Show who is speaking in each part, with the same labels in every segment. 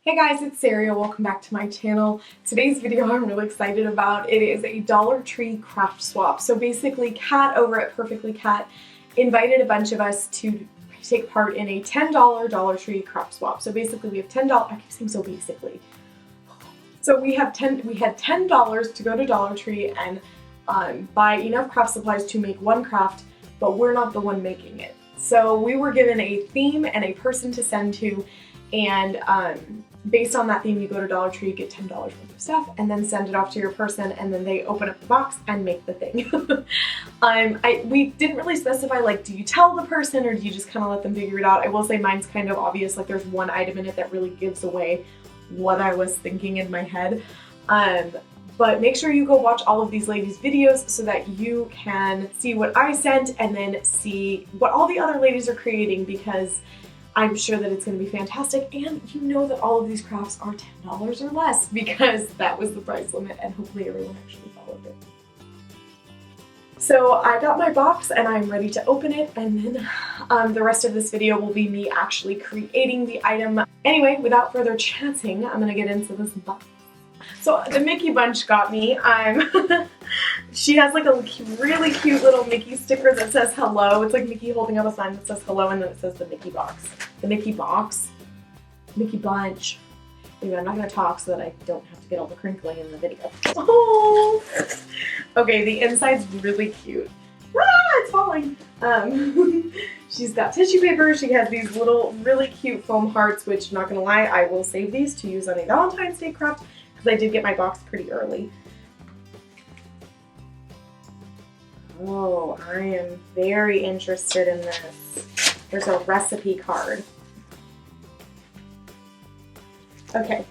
Speaker 1: Hey guys, it's Sariea. Welcome back to my channel. Today's video I'm really excited about. It is a Dollar Tree craft swap. So basically, Kat over at Perfectly Kat invited a bunch of us to take part in a $10 Dollar Tree craft swap. So basically we have $10, I keep saying so basically. So we had $10 to go to Dollar Tree and buy enough craft supplies to make one craft, but we're not the one making it. So we were given a theme and a person to send to, and based on that theme, you go to Dollar Tree, get $10 worth of stuff, and then send it off to your person, and then they open up the box and make the thing. We didn't really specify, like, do you tell the person or do you just kind of let them figure it out? I will say mine's kind of obvious, like there's one item in it that really gives away what I was thinking in my head. But make sure you go watch all of these ladies' videos so that you can see what I sent and then see what all the other ladies are creating, because I'm sure that it's going to be fantastic, and you know that all of these crafts are $10 or less because that was the price limit, and hopefully everyone actually followed it. So I got my box and I'm ready to open it, and then the rest of this video will be me actually creating the item. Anyway, without further chatting, I'm going to get into this box. So the Mickey Bunch got me. She has like a really cute little Mickey sticker that says hello. It's like Mickey holding up a sign that says hello, and then it says the Mickey box. The Mickey box. Mickey Bunch. Anyway, I'm not going to talk so that I don't have to get all the crinkling in the video. Oh! Okay, the inside's really cute. Ah, it's falling. She's got tissue paper. She has these little really cute foam hearts, which, not going to lie, I will save these to use on a Valentine's Day craft because I did get my box pretty early. Oh, I am very interested in this. There's a recipe card. Okay,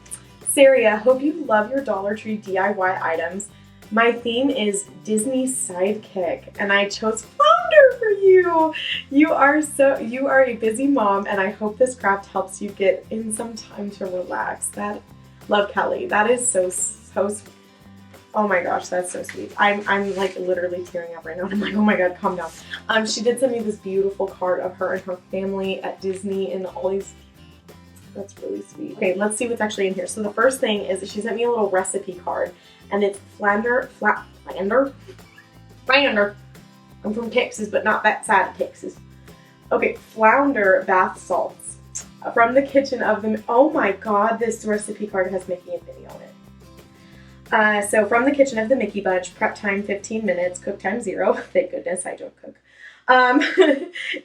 Speaker 1: Sariea, hope you love your Dollar Tree DIY items. My theme is Disney sidekick, and I chose Flounder for you. You are a busy mom, and I hope this craft helps you get in some time to relax. Love Kelly. That is so sweet. Oh my gosh, that's so sweet. I'm like literally tearing up right now. I'm like, oh my god, calm down. She did send me this beautiful card of her and her family at Disney and all these. That's really sweet. Okay, let's see what's actually in here. So the first thing is she sent me a little recipe card, and it's Flounder. I'm from Texas, but not that side of Texas. Okay, Flounder bath salts from the kitchen of the. Oh my god, this recipe card has Mickey and Minnie on it. So from the kitchen of the Mickey Bunch, prep time 15 minutes, cook time 0. Thank goodness I don't cook.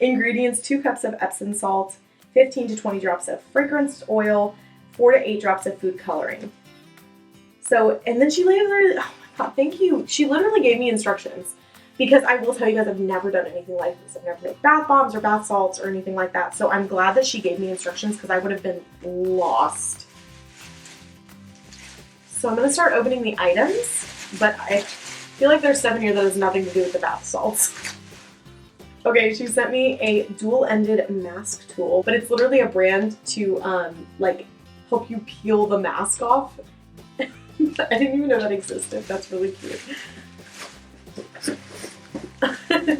Speaker 1: Ingredients: 2 cups of Epsom salt, 15 to 20 drops of fragrance oil, 4 to 8 drops of food coloring. So, and then she literally, oh my god, thank you. She literally gave me instructions, because I will tell you guys, I've never done anything like this. I've never made bath bombs or bath salts or anything like that. So I'm glad that she gave me instructions, because I would have been lost. So I'm going to start opening the items, but I feel like there's stuff in here that has nothing to do with the bath salts. Okay, she sent me a dual-ended mask tool, but it's literally a brand to like help you peel the mask off. I didn't even know that existed. That's really cute.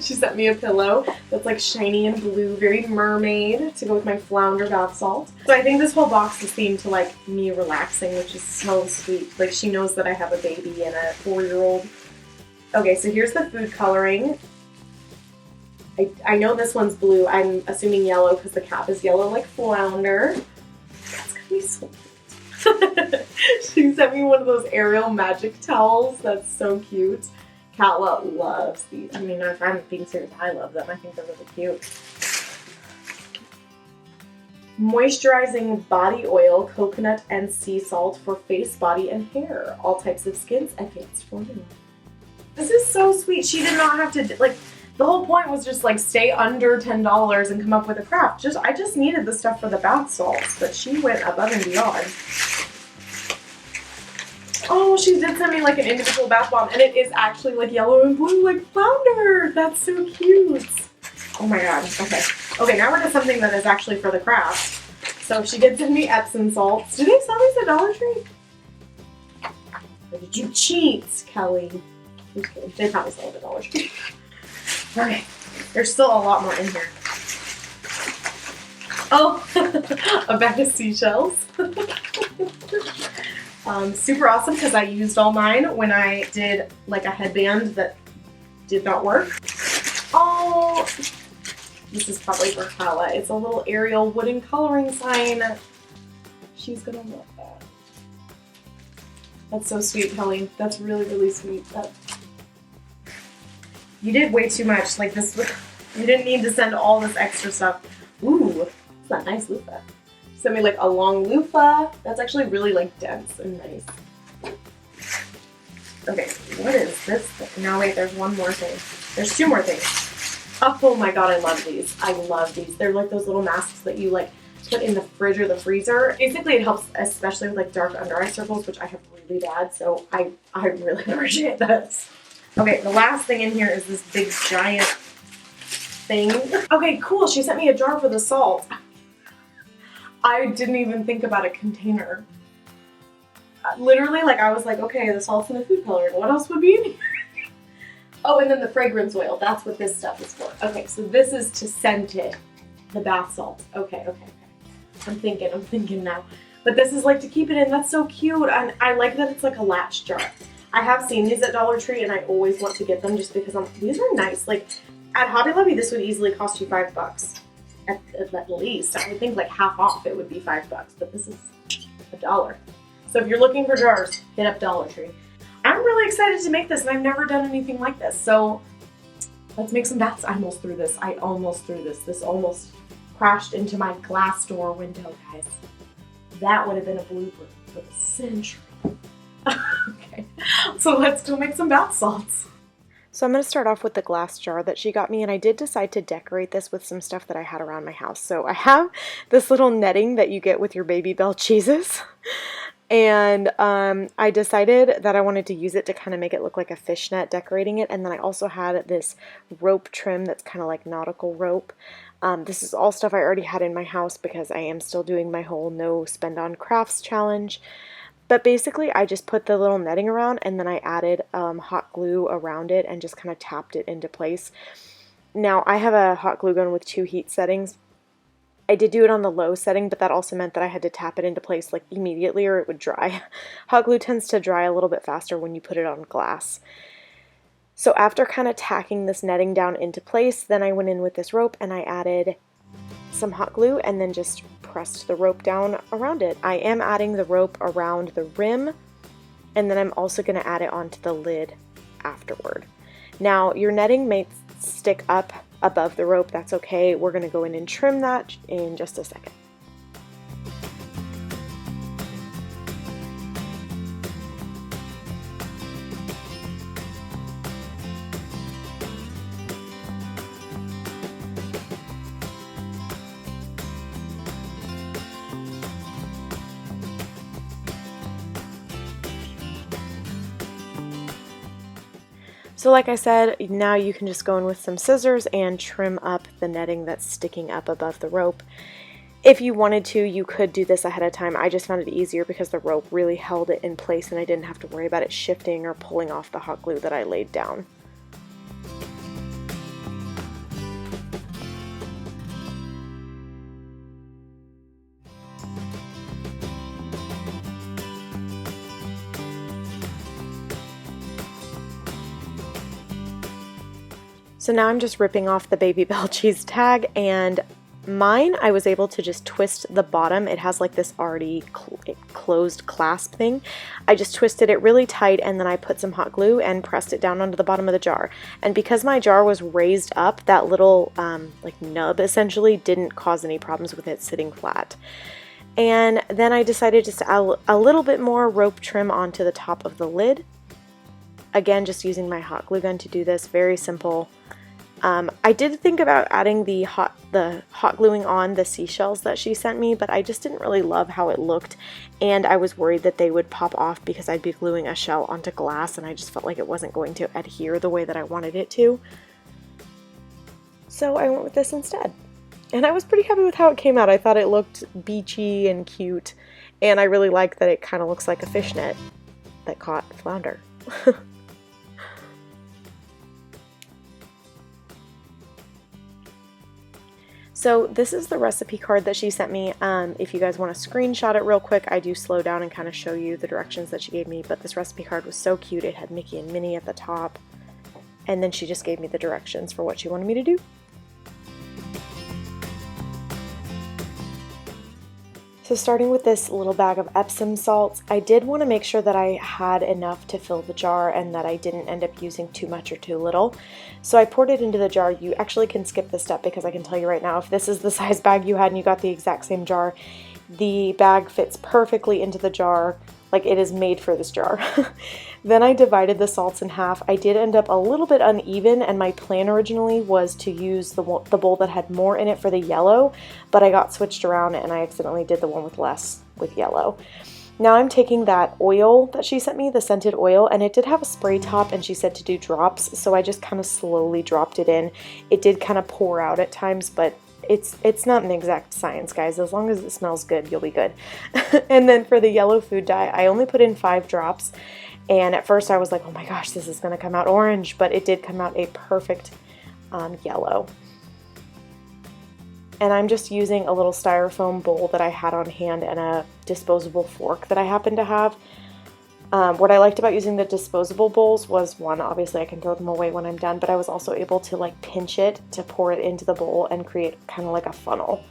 Speaker 1: She sent me a pillow that's like shiny and blue, very mermaid, to go with my Flounder bath salt. So I think this whole box is themed to like me relaxing, which is so sweet. Like, she knows that I have a baby and a 4-year-old. Okay, so here's the food coloring. I know this one's blue. I'm assuming yellow because the cap is yellow like Flounder. That's gonna be so cute. She sent me one of those Ariel magic towels. That's so cute. Katla loves these. I mean, if I'm being serious, I love them. I think they're really cute. Moisturizing body oil, coconut and sea salt for face, body, and hair. All types of skins, advanced formula. This is so sweet. She did not have to, like, the whole point was just like stay under $10 and come up with a craft. I just needed the stuff for the bath salts, but she went above and beyond. Oh, she did send me like an individual bath bomb, and it is actually like yellow and blue like Flounder. That's so cute. Oh my god. Okay. Okay, now we're to something that is actually for the craft. So she did send me Epsom salts. Do they sell these at Dollar Tree? Or did you cheat, Kelly? Okay, they probably sell it at Dollar Tree. Okay, there's still a lot more in here. Oh, a bag of seashells. Super awesome because I used all mine when I did like a headband that did not work. Oh, this is probably for Kala. It's a little Ariel wooden coloring sign. She's gonna love that. That's so sweet, Kelly. That's really, really sweet. You did way too much. Like this, you didn't need to send all this extra stuff. Ooh, it's that nice loofah. Sent me like a long loofah. That's actually really like dense and nice. Okay, what is this thing? No, wait, there's one more thing. There's two more things. Oh my god, I love these. I love these. They're like those little masks that you like put in the fridge or the freezer. Basically, it helps especially with like dark under eye circles, which I have really bad, so I really appreciate this. Okay, the last thing in here is this big giant thing. Okay, cool. She sent me a jar for the salt. I didn't even think about a container. Literally, like I was like, okay, the salt's in the food coloring. What else would be in here? Oh, and then the fragrance oil. That's what this stuff is for. Okay, so this is to scent it. The bath salt. Okay. I'm thinking now. But this is like to keep it in. That's so cute. And I like that it's like a latch jar. I have seen these at Dollar Tree and I always want to get them just because these are nice. Like at Hobby Lobby, this would easily cost you $5. At least. I would think like half off it would be $5, but this is $1. So if you're looking for jars, hit up Dollar Tree. I'm really excited to make this and I've never done anything like this. So let's make some baths. I almost threw this. This almost crashed into my glass door window, guys. That would have been a blooper for the century. Okay, so let's go make some bath salts. So I'm going to start off with the glass jar that she got me, and I did decide to decorate this with some stuff that I had around my house. So I have this little netting that you get with your Baby Bell cheeses, and I decided that I wanted to use it to kind of make it look like a fishnet decorating it, and then I also had this rope trim that's kind of like nautical rope. This is all stuff I already had in my house because I am still doing my whole no spend on crafts challenge. But basically, I just put the little netting around and then I added hot glue around it and just kind of tapped it into place. Now, I have a hot glue gun with 2 heat settings. I did do it on the low setting, but that also meant that I had to tap it into place like immediately or it would dry. Hot glue tends to dry a little bit faster when you put it on glass. So after kind of tacking this netting down into place, then I went in with this rope and I added some hot glue and then just pressed the rope down around it. I am adding the rope around the rim and then I'm also going to add it onto the lid afterward. Now your netting may stick up above the rope, that's okay. We're going to go in and trim that in just a second. So like I said, now you can just go in with some scissors and trim up the netting that's sticking up above the rope. If you wanted to, you could do this ahead of time. I just found it easier because the rope really held it in place and I didn't have to worry about it shifting or pulling off the hot glue that I laid down. So now I'm just ripping off the Baby Bell cheese tag, and mine I was able to just twist the bottom. It has like this already closed clasp thing. I just twisted it really tight and then I put some hot glue and pressed it down onto the bottom of the jar. And because my jar was raised up, that little like nub essentially didn't cause any problems with it sitting flat. And then I decided just to add a little bit more rope trim onto the top of the lid. Again, just using my hot glue gun to do this, very simple. I did think about adding the hot gluing on the seashells that she sent me, but I just didn't really love how it looked, and I was worried that they would pop off because I'd be gluing a shell onto glass, and I just felt like it wasn't going to adhere the way that I wanted it to. So I went with this instead. And I was pretty happy with how it came out. I thought it looked beachy and cute, and I really like that it kind of looks like a fishnet that caught flounder.
Speaker 2: So this is the recipe card that she sent me. If you guys want to screenshot it real quick, I do slow down and kind of show you the directions that she gave me, but this recipe card was so cute. It had Mickey and Minnie at the top, and then she just gave me the directions for what she wanted me to do. So starting with this little bag of Epsom salts, I did want to make sure that I had enough to fill the jar and that I didn't end up using too much or too little. So I poured it into the jar. You actually can skip this step because I can tell you right now, if this is the size bag you had and you got the exact same jar, the bag fits perfectly into the jar. Like, it is made for this jar. Then I divided the salts in half. I did end up a little bit uneven, and my plan originally was to use the bowl that had more in it for the yellow, but I got switched around and I accidentally did the one with less with yellow. Now I'm taking that oil that she sent me, the scented oil, and it did have a spray top and she said to do drops, so I just kind of slowly dropped it in. It did kind of pour out at times, but it's not an exact science, guys. As long as it smells good, you'll be good. And then for the yellow food dye, I only put in 5 drops. And at first I was like, oh my gosh, this is going to come out orange, but it did come out a perfect yellow. And I'm just using a little styrofoam bowl that I had on hand and a disposable fork that I happen to have. What I liked about using the disposable bowls was, one, obviously I can throw them away when I'm done, but I was also able to like pinch it to pour it into the bowl and create kind of like a funnel.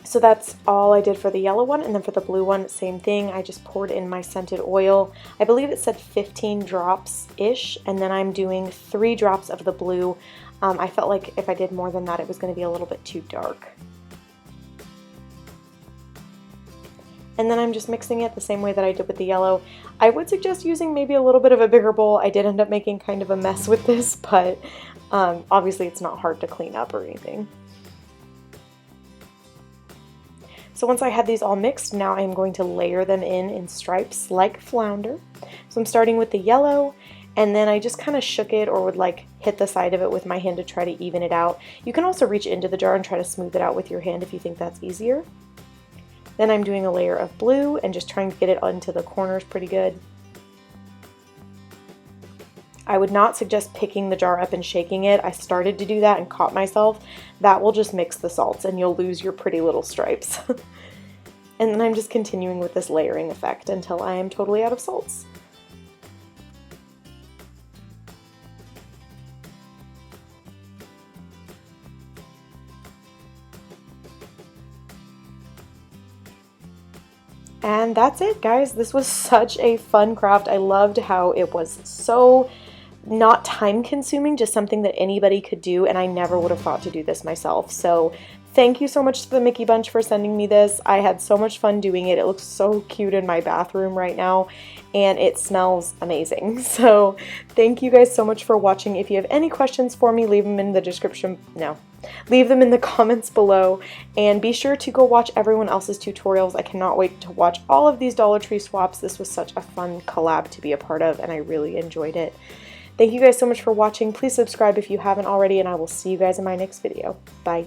Speaker 2: So that's all I did for the yellow one, and then for the blue one, same thing. I just poured in my scented oil. I believe it said 15 drops-ish, and then I'm doing 3 drops of the blue. I felt like if I did more than that, it was going to be a little bit too dark. And then I'm just mixing it the same way that I did with the yellow. I would suggest using maybe a little bit of a bigger bowl. I did end up making kind of a mess with this, but obviously it's not hard to clean up or anything. So once I had these all mixed, now I'm going to layer them in stripes like flounder. So I'm starting with the yellow, and then I just kind of shook it or would like hit the side of it with my hand to try to even it out. You can also reach into the jar and try to smooth it out with your hand if you think that's easier. Then I'm doing a layer of blue and just trying to get it onto the corners pretty good. I would not suggest picking the jar up and shaking it. I started to do that and caught myself. That will just mix the salts and you'll lose your pretty little stripes. And then I'm just continuing with this layering effect until I am totally out of salts. And that's it, guys. This was such a fun craft. I loved how it was so not time consuming, just something that anybody could do, and I never would have thought to do this myself. So thank you so much to the Mickey Bunch for sending me this. I had so much fun doing it. It looks so cute in my bathroom right now, and it smells amazing. So thank you guys so much for watching. If you have any questions for me, leave them in the description. No. Leave them in the comments below, and be sure to go watch everyone else's tutorials. I cannot wait to watch all of these Dollar Tree swaps. This was such a fun collab to be a part of, and I really enjoyed it. Thank you guys so much for watching. Please subscribe if you haven't already, and I will see you guys in my next video. Bye.